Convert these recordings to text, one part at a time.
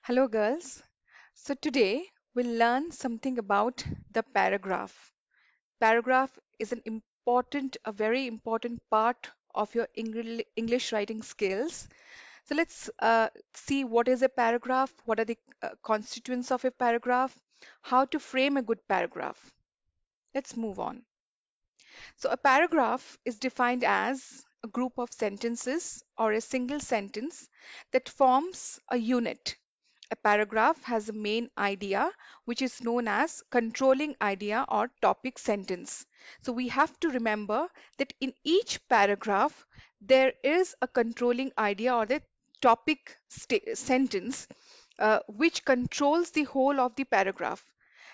Hello, girls. So today we'll learn something about the paragraph. Paragraph is a very important part of your English writing skills. So let's see what is a paragraph, what are the constituents of a paragraph, how to frame a good paragraph. Let's move on. So a paragraph is defined as a group of sentences or a single sentence that forms a unit. A paragraph has a main idea, which is known as controlling idea or topic sentence. So we have to remember that in each paragraph, there is a controlling idea or the topic sentence which controls the whole of the paragraph.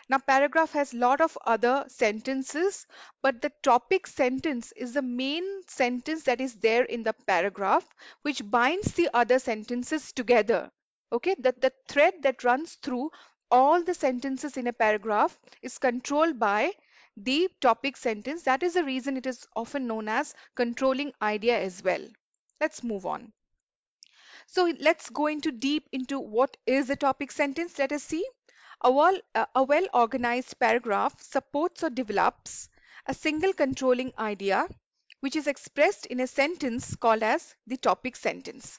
Now, paragraph has lot of other sentences, but the topic sentence is the main sentence that is there in the paragraph, which binds the other sentences together. Okay, that the thread that runs through all the sentences in a paragraph is controlled by the topic sentence. That is the reason it is often known as controlling idea as well. Let's move on. So let's go into deep into what is a topic sentence. Let us see. A well organized paragraph supports or develops a single controlling idea which is expressed in a sentence called as the topic sentence.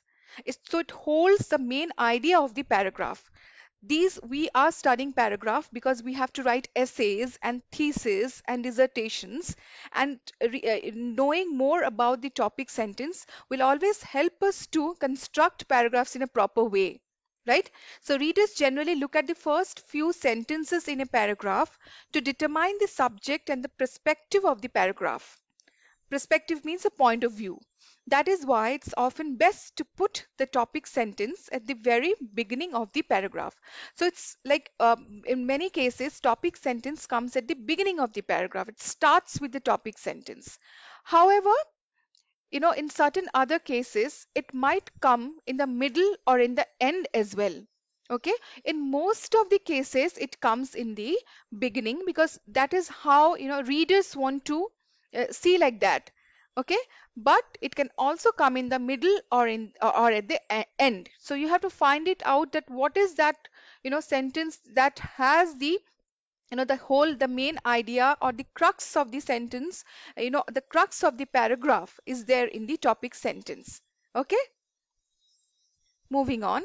So it holds the main idea of the paragraph. These we are studying paragraph because we have to write essays and theses and dissertations, and knowing more about the topic sentence will always help us to construct paragraphs in a proper way, right? So readers generally look at the first few sentences in a paragraph to determine the subject and the perspective of the paragraph. Perspective means a point of view. That is why it's often best to put the topic sentence at the very beginning of the paragraph. So it's like in many cases, topic sentence comes at the beginning of the paragraph. It starts with the topic sentence. However, in certain other cases, it might come in the middle or in the end as well. Okay, in most of the cases, it comes in the beginning because that is how readers want to see like that. Okay, but it can also come in the middle or at the end. So you have to find it out that what is that sentence that has the the main idea or the crux of the sentence, the crux of the paragraph is there in the topic sentence. Okay, moving on.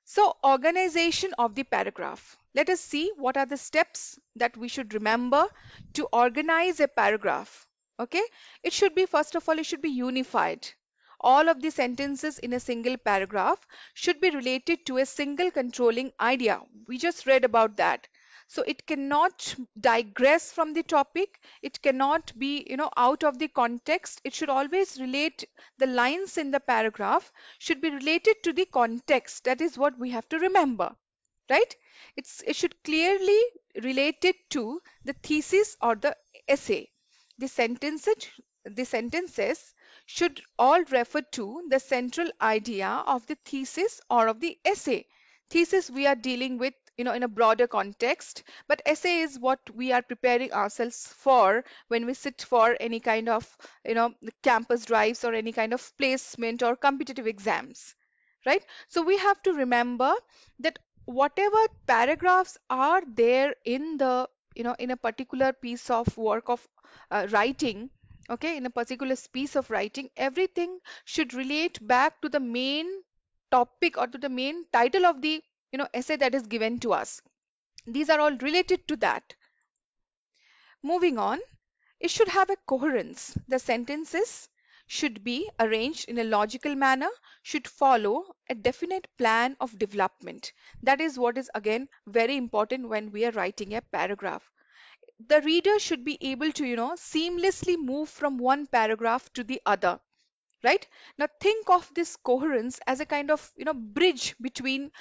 So organization of the paragraph. Let us see what are the steps that we should remember to organize a paragraph. Okay, it should be, first of all, it should be unified. All of the sentences in a single paragraph should be related to a single controlling idea. We just read about that. So it cannot digress from the topic. It cannot be, out of the context. It should always relate, the lines in the paragraph should be related to the context. That is what we have to remember, right? It should clearly relate it to the thesis or the essay. The sentences, the sentences should all refer to the central idea of the thesis or of the essay. Thesis we are dealing with, in a broader context, but essay is what we are preparing ourselves for when we sit for any kind of, campus drives or any kind of placement or competitive exams, right? So we have to remember that whatever paragraphs are there in the, in a particular piece of work of writing, okay, in a particular piece of writing, everything should relate back to the main topic or to the main title of the essay that is given to us. These are all related to that. Moving on, it should have a coherence. The sentences should be arranged in a logical manner, should follow a definite plan of development. That is what is again very important when we are writing a paragraph. The reader should be able to, seamlessly move from one paragraph to the other, right? Now think of this coherence as a kind of, bridge between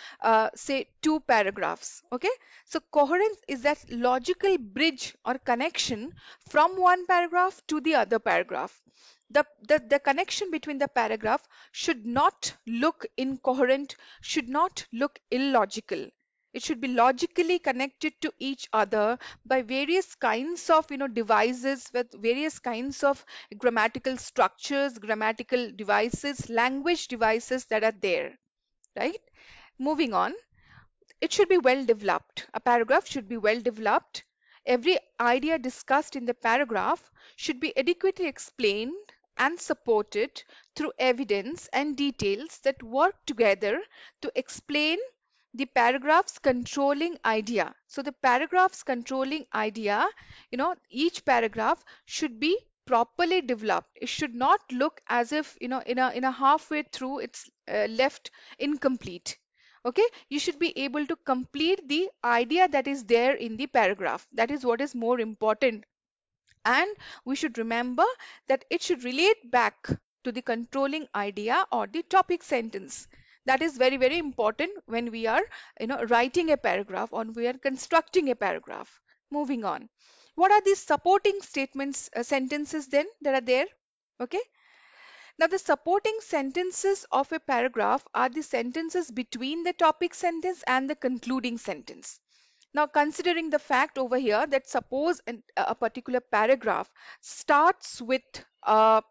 say two paragraphs. Okay, so coherence is that logical bridge or connection from one paragraph to the other paragraph. The connection between the paragraph should not look incoherent, should not look illogical. It should be logically connected to each other by various kinds of, devices with various kinds of grammatical structures, grammatical devices, language devices that are there, right? Moving on. it should be well developed. A paragraph should be well developed. Every idea discussed in the paragraph should be adequately explained and supported through evidence and details that work together to explain the paragraph's controlling idea. So the paragraph's controlling idea, each paragraph should be properly developed. It should not look as if, in a halfway through it's left incomplete. Okay, you should be able to complete the idea that is there in the paragraph. That is what is more important. And we should remember that it should relate back to the controlling idea or the topic sentence. That is very, very important when we are writing a paragraph or we are constructing a paragraph. Moving on, what are these supporting statements, sentences then that are there? Okay, now, the supporting sentences of a paragraph are the sentences between the topic sentence and the concluding sentence. Now, considering the fact over here that suppose a particular paragraph starts with a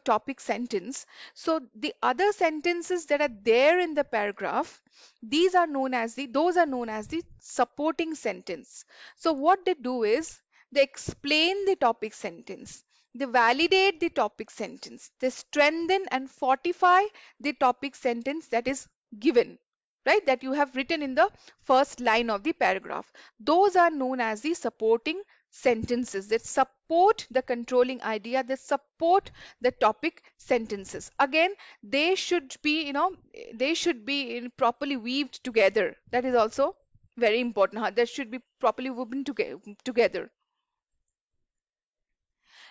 topic sentence, so the other sentences that are there in the paragraph, those are known as the supporting sentence. So what they do is they explain the topic sentence. They validate the topic sentence. They strengthen and fortify the topic sentence that is given, right? That you have written in the first line of the paragraph. Those are known as the supporting sentences that support the controlling idea, that support the topic sentences. Again, they should be, properly weaved together. That is also very important. That should be properly woven together.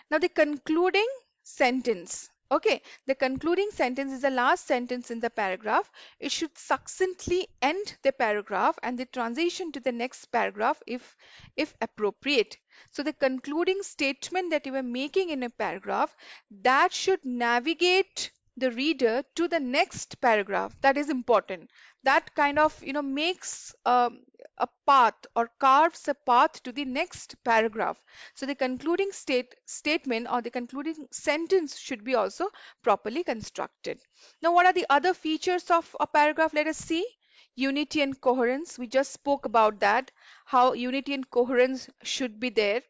Now the concluding sentence. Okay, the concluding sentence is the last sentence in the paragraph. It should succinctly end the paragraph and the transition to the next paragraph if appropriate. So the concluding statement that you are making in a paragraph, that should navigate the reader to the next paragraph. That is important. That kind of makes a path or carves a path to the next paragraph. So the concluding statement or the concluding sentence should be also properly constructed. Now, what are the other features of a paragraph? Let us see. Unity and coherence. We just spoke about that, how unity and coherence should be there.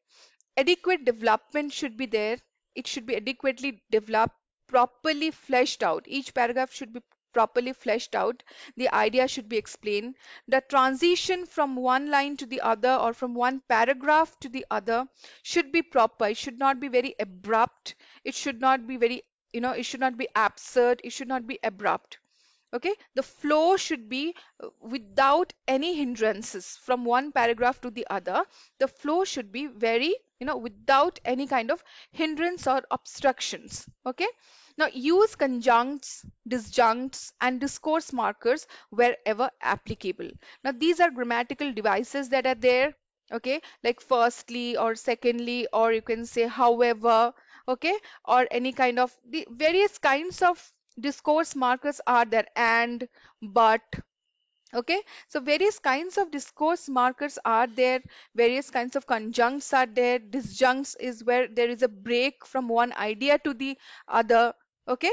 Adequate development should be there. It should be adequately developed, properly fleshed out. Each paragraph should be properly fleshed out. The idea should be explained. The transition from one line to the other or from one paragraph to the other should be proper. It should not be very abrupt. It should not be very, it should not be absurd. It should not be abrupt. Okay, the flow should be without any hindrances from one paragraph to the other. The flow should be very, without any kind of hindrance or obstructions. Okay, now use conjuncts, disjuncts and discourse markers wherever applicable. Now these are grammatical devices that are there. Okay, like firstly or secondly, or you can say however. Okay, or any kind of the various kinds of discourse markers are there, and, but. Okay, so various kinds of discourse markers are there, various kinds of conjuncts are there. Disjuncts is where there is a break from one idea to the other. Okay,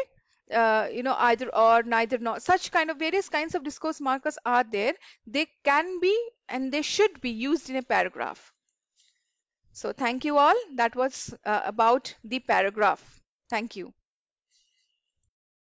either or, neither nor, such kind of various kinds of discourse markers are there. They can be and they should be used in a paragraph. So thank you all. That was about the paragraph. Thank you.